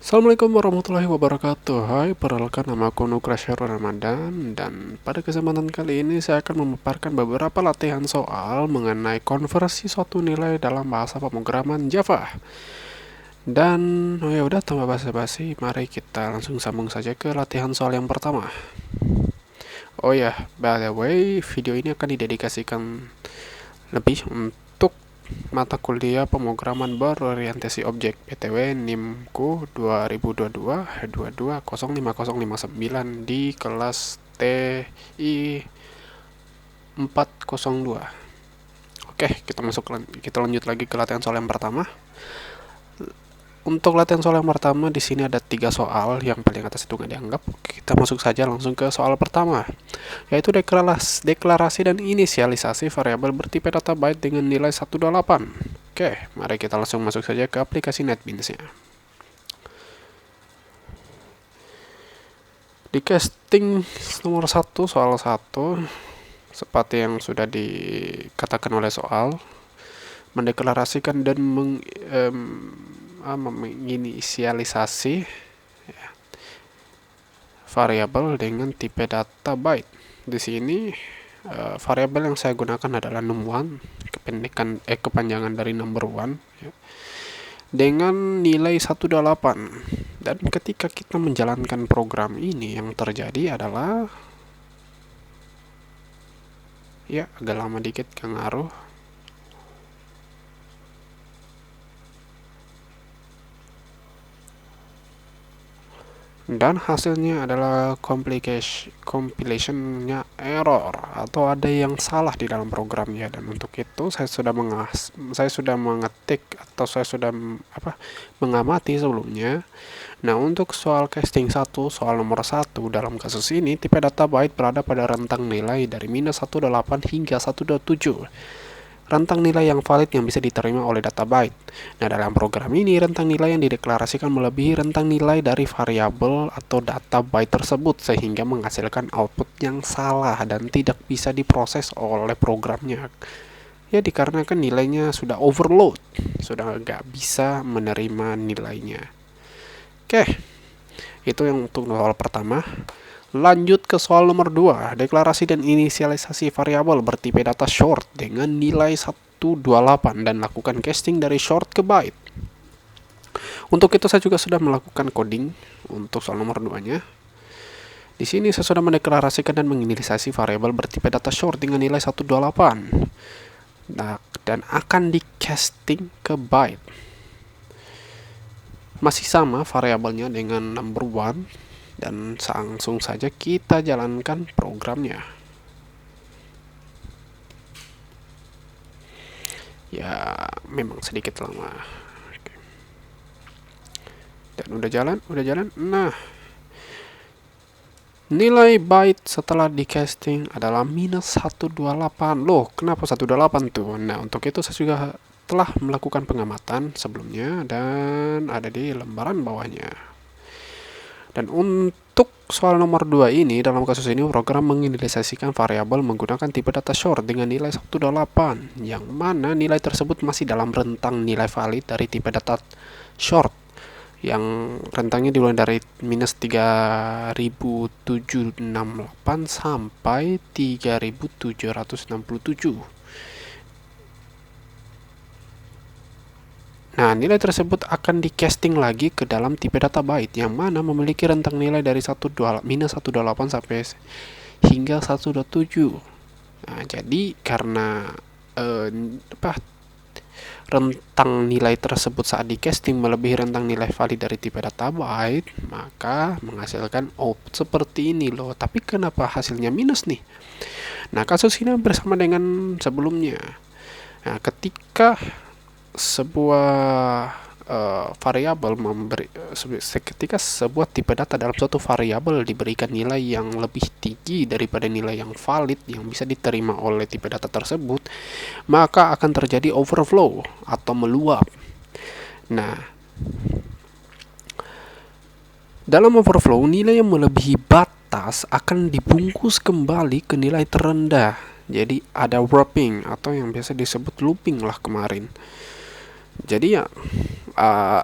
Assalamualaikum warahmatullahi wabarakatuh. Hai, perkenalkan nama aku Nugrasyarul Ramadan, dan pada kesempatan kali ini saya akan memaparkan beberapa latihan soal mengenai konversi suatu nilai dalam bahasa pemrograman Java. Dan ya udah, tanpa basa-basi, mari kita langsung sambung saja ke latihan soal yang pertama. Oh ya, by the way, video ini akan didedikasikan lebih untuk mata kuliah pemrograman berorientasi objek PTW NIMku 2022-220559 di kelas TI 402. Oke, kita lanjut lagi ke latihan soal yang pertama. Untuk latihan soal yang pertama, di sini ada 3 soal, yang paling atas itu nggak dianggap. Kita masuk saja langsung ke soal pertama, yaitu deklarasi dan inisialisasi variabel bertipe data byte dengan nilai 128. Oke, mari kita langsung masuk saja ke aplikasi NetBeans-nya. Di casting nomor 1, soal 1, seperti yang sudah dikatakan oleh soal, mendeklarasikan dan menginisialisasi variabel dengan tipe data byte. Di sini variabel yang saya gunakan adalah num1, kepanjangan dari number one, ya, dengan nilai 128. Dan ketika kita menjalankan program ini, yang terjadi adalah ya agak lama dikit, gak ngaruh. Dan hasilnya adalah compilationnya error, atau ada yang salah di dalam programnya. Dan untuk itu saya sudah mengetik, atau saya sudah mengamati sebelumnya. Nah, untuk soal casting 1, soal nomor 1, dalam kasus ini tipe data byte berada pada rentang nilai dari -128 hingga 127. Rentang nilai yang valid yang bisa diterima oleh data byte. Nah, dalam program ini, rentang nilai yang dideklarasikan melebihi rentang nilai dari variabel atau data byte tersebut, sehingga menghasilkan output yang salah dan tidak bisa diproses oleh programnya. Ya, dikarenakan nilainya sudah overload, sudah nggak bisa menerima nilainya. Oke, itu yang untuk soal pertama. Lanjut ke soal nomor 2, deklarasi dan inisialisasi variabel bertipe data short dengan nilai 128 dan lakukan casting dari short ke byte. Untuk itu saya juga sudah melakukan coding untuk soal nomor 2-nya. Di sini saya sudah mendeklarasikan dan menginisialisasi variabel bertipe data short dengan nilai 128. Nah, dan akan di casting ke byte. Masih sama variabelnya dengan number one, dan langsung saja kita jalankan programnya. Ya, memang sedikit lama. Dan udah jalan. Nah, nilai byte setelah di casting adalah -128. Loh, kenapa 128 tuh? Nah, untuk itu saya juga telah melakukan pengamatan sebelumnya dan ada di lembaran bawahnya. Dan untuk soal nomor 2 ini, dalam kasus ini program menginisialisasikan variabel menggunakan tipe data short dengan nilai 128, yang mana nilai tersebut masih dalam rentang nilai valid dari tipe data short, yang rentangnya dimulai dari -3768 sampai 3767. Nah, nilai tersebut akan di casting lagi ke dalam tipe data byte, yang mana memiliki rentang nilai dari -128 sampai hingga 127. Nah, jadi karena rentang nilai tersebut saat di casting melebihi rentang nilai valid dari tipe data byte, maka menghasilkan output seperti ini loh. Tapi kenapa hasilnya minus nih? Nah, kasus ini bersama dengan sebelumnya. Nah, ketika sebuah ketika sebuah tipe data dalam suatu variabel diberikan nilai yang lebih tinggi daripada nilai yang valid yang bisa diterima oleh tipe data tersebut, maka akan terjadi overflow atau meluap. Nah, dalam overflow, nilai yang melebihi batas akan dibungkus kembali ke nilai terendah. Jadi ada wrapping, atau yang biasa disebut looping lah kemarin. Jadi ya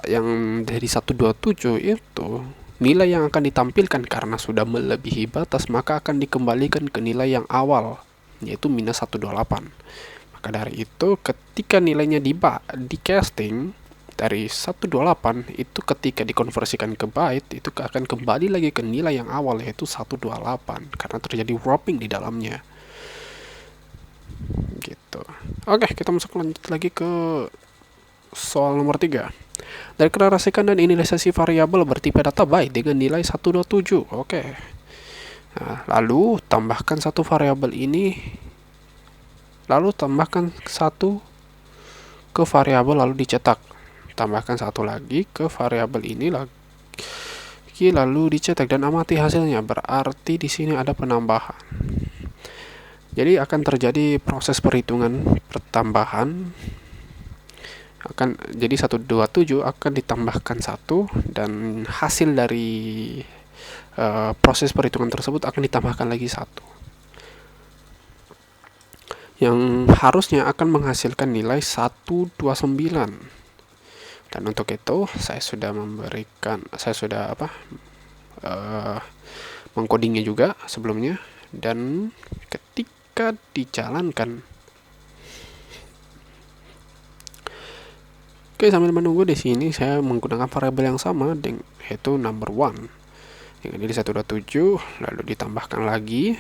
yang dari 127 itu nilai yang akan ditampilkan karena sudah melebihi batas, maka akan dikembalikan ke nilai yang awal, yaitu minus 128. Maka dari itu ketika nilainya di casting dari 128 itu, ketika dikonversikan ke byte itu akan kembali lagi ke nilai yang awal, yaitu 128, karena terjadi wrapping di dalamnya gitu. Oke, kita masuk lanjut lagi ke soal nomor 3. Deklarasikan dan inisialisasi variabel bertipe data byte dengan nilai 127. Oke. Nah, lalu tambahkan satu variabel ini, lalu tambahkan satu ke variabel lalu dicetak. Tambahkan satu lagi ke variabel ini lagi lalu dicetak dan amati hasilnya. Berarti di sini ada penambahan. Jadi akan terjadi proses perhitungan pertambahan. Jadi 127 akan ditambahkan 1 dan hasil dari proses perhitungan tersebut akan ditambahkan lagi 1, yang harusnya akan menghasilkan nilai 129. Dan untuk itu saya sudah mengkodingnya juga sebelumnya, dan ketika dijalankan. Oke, sambil menunggu di sini saya menggunakan variabel yang sama, yaitu number 1 dengan nilai 127, lalu ditambahkan lagi.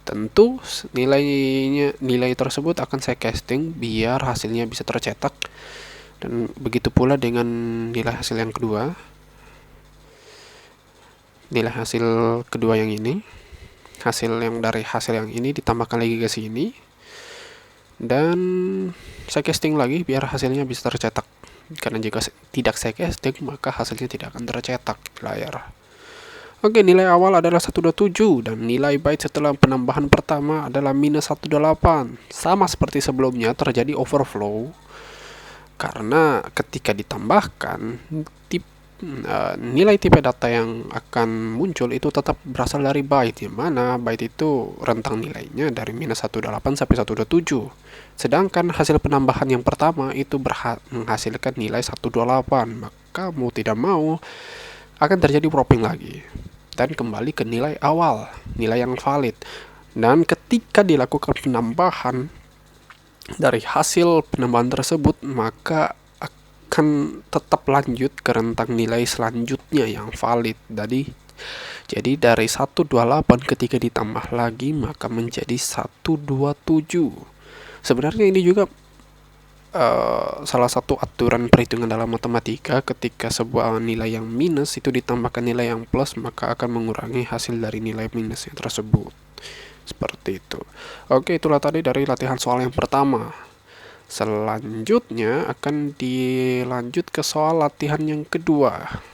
Tentu nilai tersebut akan saya casting biar hasilnya bisa tercetak, dan begitu pula dengan nilai hasil yang kedua. Nilai hasil kedua yang ini, dari hasil yang ini ditambahkan lagi ke sini, dan saya casting lagi biar hasilnya bisa tercetak, karena jika tidak saya casting maka hasilnya tidak akan tercetak di layar. Oke, nilai awal adalah 127 dan nilai byte setelah penambahan pertama adalah minus 128. Sama seperti sebelumnya, terjadi overflow karena ketika ditambahkan nilai tipe data yang akan muncul itu tetap berasal dari byte, yang mana byte itu rentang nilainya dari minus 128 sampai 127. Sedangkan hasil penambahan yang pertama itu menghasilkan nilai 128, maka mau tidak mau akan terjadi wrapping lagi dan kembali ke nilai awal, nilai yang valid. Dan ketika dilakukan penambahan dari hasil penambahan tersebut, maka akan tetap lanjut ke rentang nilai selanjutnya yang valid. Jadi dari 128 ketika ditambah lagi maka menjadi 127. Sebenarnya ini juga salah satu aturan perhitungan dalam matematika. Ketika sebuah nilai yang minus itu ditambahkan nilai yang plus, maka akan mengurangi hasil dari nilai minusnya tersebut. Seperti itu. Oke, itulah tadi dari latihan soal yang pertama. Selanjutnya akan dilanjut ke soal latihan yang kedua.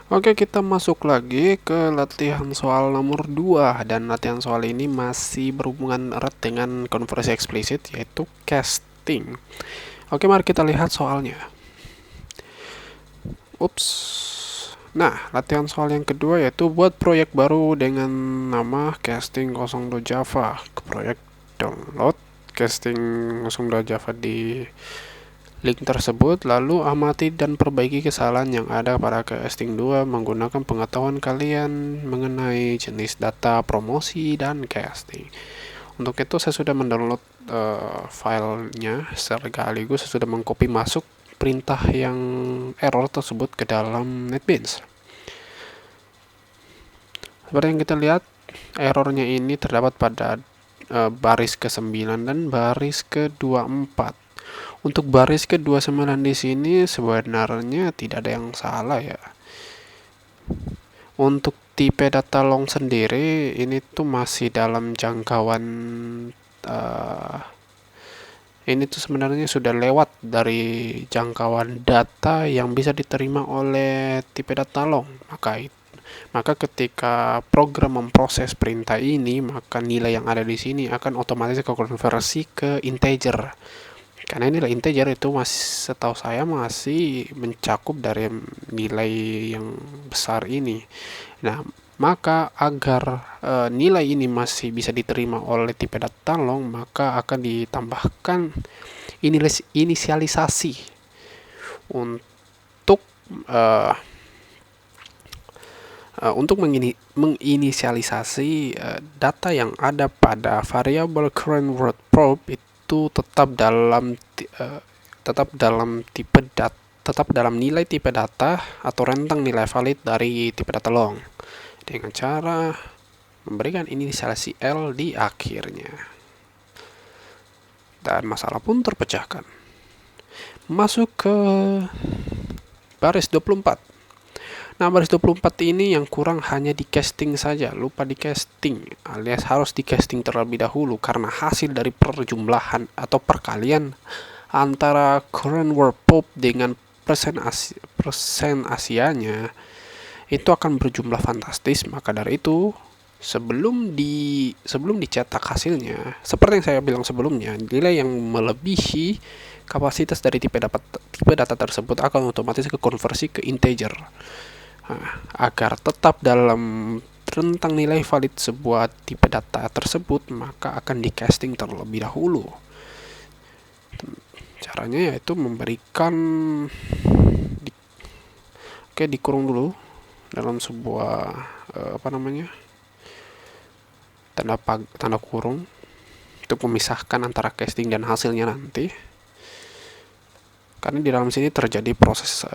Oke, kita masuk lagi ke latihan soal nomor 2, dan latihan soal ini masih berhubungan erat dengan konversi eksplisit, yaitu casting. Oke, mari kita lihat soalnya. Nah, latihan soal yang kedua yaitu buat proyek baru dengan nama casting02java. Proyek download casting02java di link tersebut, lalu amati dan perbaiki kesalahan yang ada pada casting 2 menggunakan pengetahuan kalian mengenai jenis data, promosi, dan casting. Untuk itu saya sudah mendownload filenya, sekaligus saya sudah mengcopy masuk perintah yang error tersebut ke dalam NetBeans. Seperti yang kita lihat, errornya ini terdapat pada baris ke-9 dan baris ke-24. Untuk baris ke-29 di sini sebenarnya tidak ada yang salah ya. Untuk tipe data long sendiri ini tuh masih dalam jangkauan ini tuh sebenarnya sudah lewat dari jangkauan data yang bisa diterima oleh tipe data long. Maka ketika program memproses perintah ini, maka nilai yang ada di sini akan otomatis konversi ke integer. Karena nilai integer itu setahu saya masih mencakup dari nilai yang besar ini. Nah, Maka agar nilai ini masih bisa diterima oleh tipe data long, maka akan ditambahkan inisialisasi untuk menginisialisasi data yang ada pada variabel current word probe itu tetap dalam nilai tipe data atau rentang nilai valid dari tipe data long dengan cara memberikan inisialisasi L di akhirnya. Dan masalah pun terpecahkan. Masuk ke baris 24. Nah, baris 24 ini yang kurang hanya di casting saja, lupa di casting, alias harus di casting terlebih dahulu karena hasil dari perjumlahan atau perkalian antara current word probe dengan persen Asianya itu akan berjumlah fantastis. Maka dari itu, sebelum dicetak hasilnya, seperti yang saya bilang sebelumnya, nilai yang melebihi kapasitas dari tipe data tersebut akan otomatis konversi ke integer. Agar tetap dalam rentang nilai valid sebuah tipe data tersebut, maka akan di casting terlebih dahulu. Caranya yaitu memberikan dikurung dulu dalam sebuah tanda kurung untuk memisahkan antara casting dan hasilnya nanti. Karena di dalam sini terjadi proses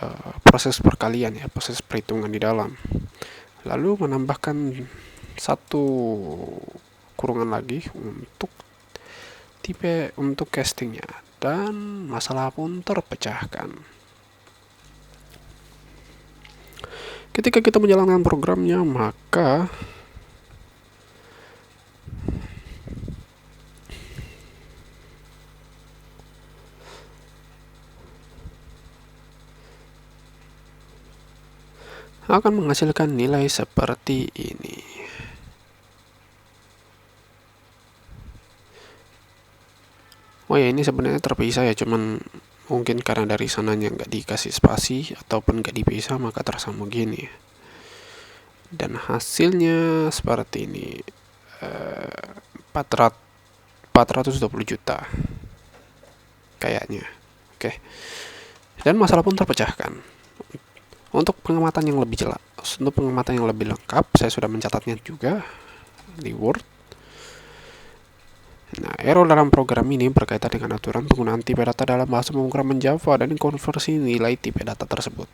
perkalian ya, proses perhitungan di dalam. Lalu menambahkan satu kurungan lagi untuk castingnya, dan masalah pun terpecahkan. Ketika kita menjalankan programnya, maka akan menghasilkan nilai seperti ini. Oh ya, ini sebenarnya terpisah ya, cuman mungkin karena dari sananya nggak dikasih spasi ataupun nggak dipisah, maka tersambung gini. Dan hasilnya seperti ini, 420 juta kayaknya. Oke. Dan masalah pun terpecahkan. Untuk pengamatan yang lebih jelas, untuk pengamatan yang lebih lengkap, saya sudah mencatatnya juga di Word. Nah, error dalam program ini berkaitan dengan aturan penggunaan tipe data dalam bahasa pemrograman Java dan konversi nilai tipe data tersebut.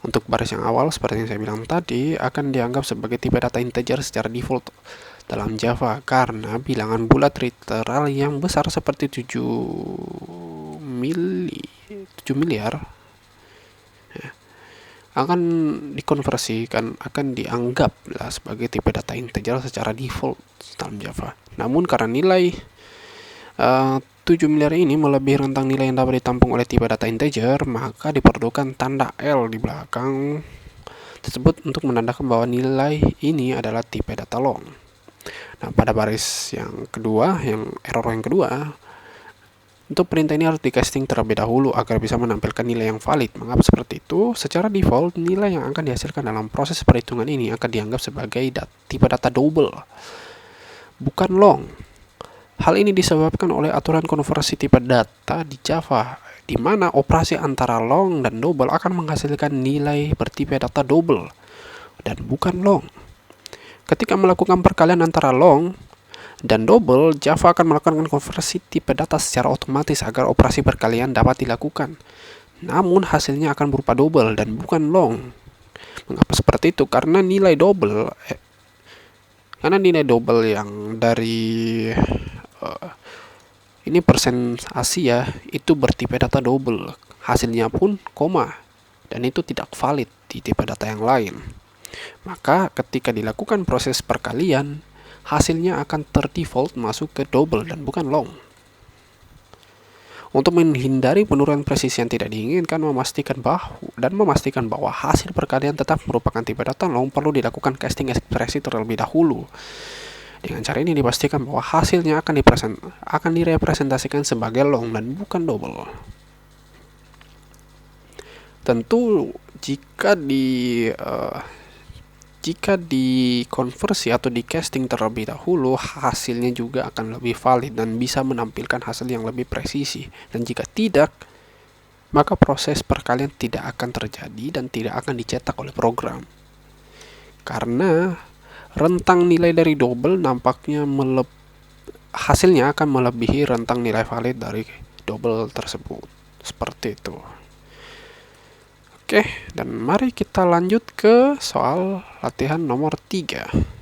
Untuk baris yang awal, seperti yang saya bilang tadi, akan dianggap sebagai tipe data integer secara default dalam Java karena bilangan bulat literal yang besar seperti 7 miliar akan dikonversikan, akan dianggap sebagai tipe data integer secara default dalam Java. Namun karena nilai 7 miliar ini melebihi rentang nilai yang dapat ditampung oleh tipe data integer, maka diperlukan tanda L di belakang tersebut untuk menandakan bahwa nilai ini adalah tipe data long. Nah, pada baris yang kedua, error yang kedua, untuk perintah ini harus di-casting terlebih dahulu agar bisa menampilkan nilai yang valid. Mengapa seperti itu? Secara default, nilai yang akan dihasilkan dalam proses perhitungan ini akan dianggap sebagai tipe data double, bukan long. Hal ini disebabkan oleh aturan konversi tipe data di Java, di mana operasi antara long dan double akan menghasilkan nilai bertipe data double dan bukan long. Ketika melakukan perkalian antara long dan double, Java akan melakukan konversi tipe data secara otomatis agar operasi perkalian dapat dilakukan. Namun hasilnya akan berupa double dan bukan long. Mengapa seperti itu? Karena nilai double yang dari ini persen Asia itu bertipe data double. Hasilnya pun koma, dan itu tidak valid di tipe data yang lain. Maka ketika dilakukan proses perkalian, hasilnya akan terdefault masuk ke double dan bukan long. Untuk menghindari penurunan presisi yang tidak diinginkan, memastikan bahwa hasil perkalian tetap merupakan tipe data long, perlu dilakukan casting ekspresi terlebih dahulu. Dengan cara ini dipastikan bahwa hasilnya akan direpresentasikan sebagai long dan bukan double. Tentu jika jika dikonversi atau di casting terlebih dahulu, hasilnya juga akan lebih valid dan bisa menampilkan hasil yang lebih presisi. Dan jika tidak, maka proses perkalian tidak akan terjadi dan tidak akan dicetak oleh program. Karena rentang nilai dari double nampaknya hasilnya akan melebihi rentang nilai valid dari double tersebut. Seperti itu. Oke, dan mari kita lanjut ke soal latihan nomor 3.